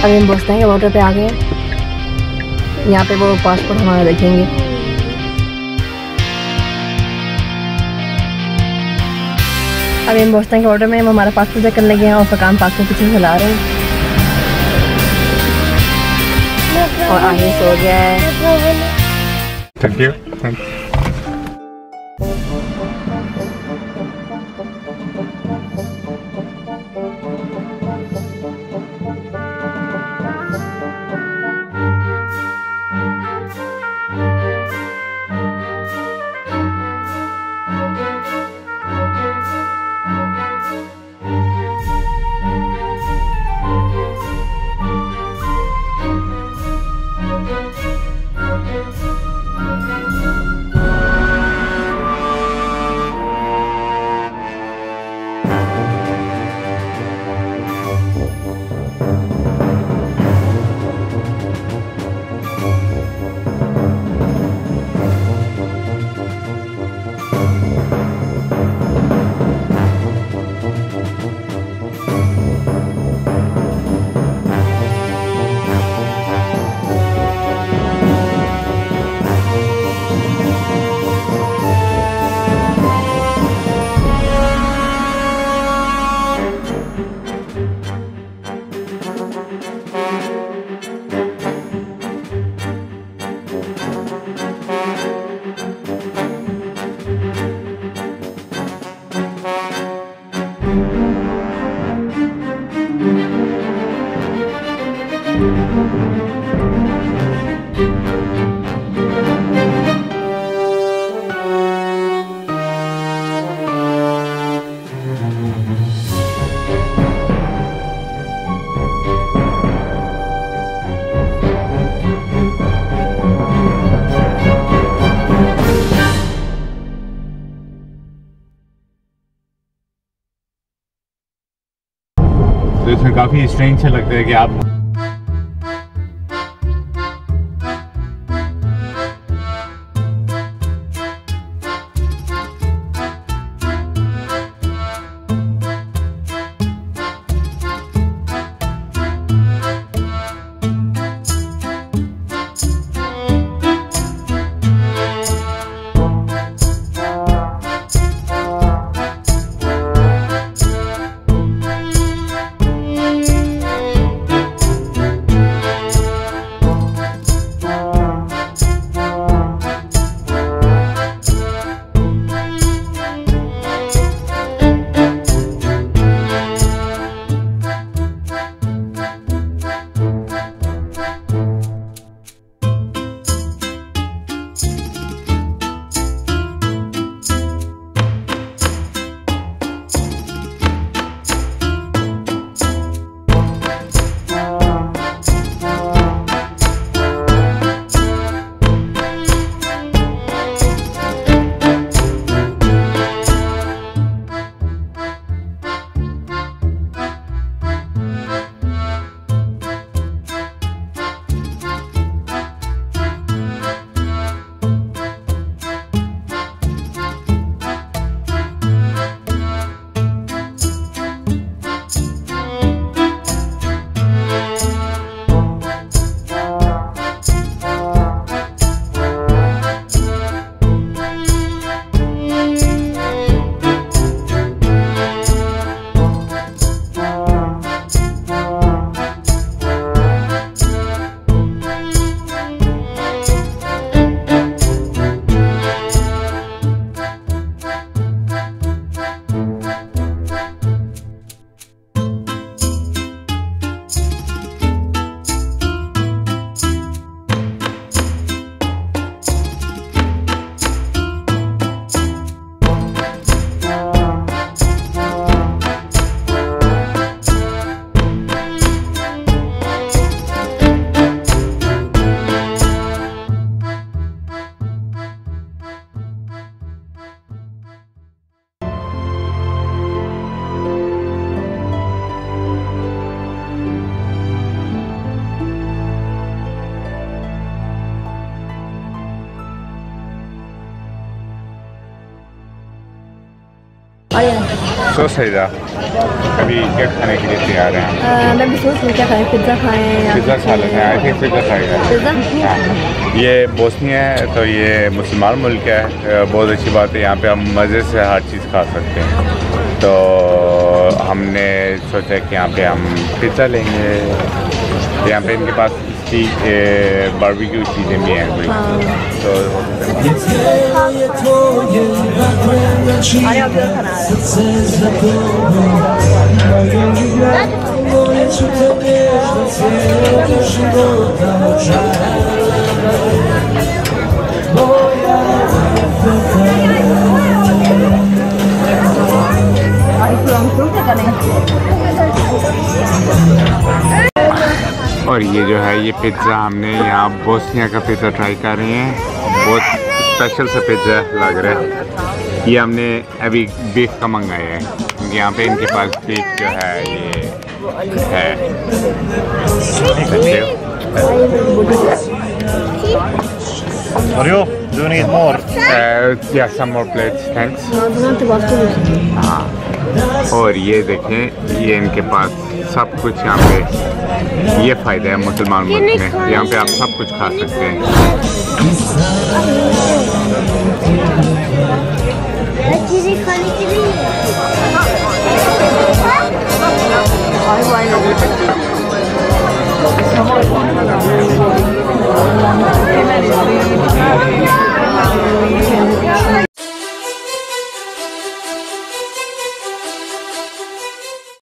अभी हम बोस्निया के बॉर्डर पे आ गए हैं। यहाँ पे वो पासपोर्ट हमारा देखेंगे। अभी हम बोस्निया के बॉर्डर में हम हमारा पासपोर्ट चेक करने लगे हैं और फकान पासपोर्ट पीछे से ला रहे हैं और आगे सो गया है। Thank you. तो इसमें काफी स्ट्रेंज लगता है कि आप सो सहीदा अभी क्या खाने के लिए तैयार हैं? मैं भी सोच रही क्या खाएं, पिज़्ज़ा खाएं या पिज़्ज़ा खा लेते हैं। आई थिंक पिज़्ज़ा खाएगा। पिज़्ज़ा। ये बोस्निया है तो ये मुसलमान मुल्क है। बहुत अच्छी बात है, यहाँ पे हम मज़े से हर चीज़ खा सकते हैं। तो हमने सोचा कि यहाँ पे हम पिज़्ज़ा लेंगे। यहाँ पे इनके पास इसकी बारबेक्यू चीज़ें भी हैं कोई। तो अरे अब तो खाना आ रहा और ये जो है ये पिज़्ज़ा हमने यहाँ बोस्निया का पिज़्ज़ा ट्राई कर रहे हैं। बहुत स्पेशल सा पिज़्ज़ा लग रहा है। ये हमने अभी बीफ का मंगाया है क्योंकि यहाँ पे इनके पास बीफ जो है ये है। Mario, do you need more? Yeah, some more plates, thanks. हाँ, और ये देखें ये इनके पास सब कुछ यहाँ पे, ये फ़ायदा है मुसलमान मुल्क में, यहाँ पे आप सब कुछ खा सकते हैं।